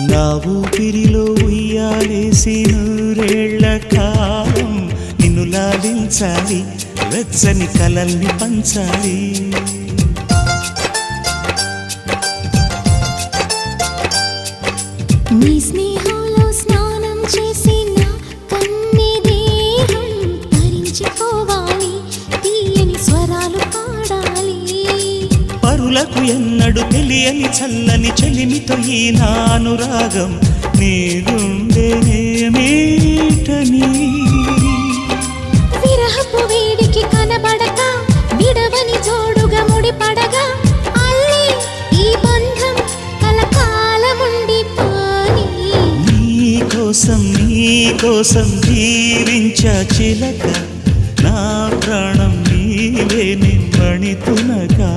నా ఊపిరిలో ఉయ్యాలేసి నూరేళ్ల కాలం నిన్ను లాలించాలి, వెచ్చని కలల్ని పంచాలి. నీ స్నేహంలో స్నానం చేసి నా కన్నె దేహం తరించిపోవాలి, తీయని స్వరాలు పాడాలి. పరులకు ఎన్నడు తెలియని చల్లని చెలిమితో ఈ నా అనురాగం నీ గుండెనేమీటని. విరహపు వేడికి కనబడక విడవని జోడుగా ముడిపడగా అల్లే ఈ బంధం కలకాలముండిపోని. నీకోసం జీవించా చిలక, నా ప్రాణం నీవే నిమ్మణి తునగా.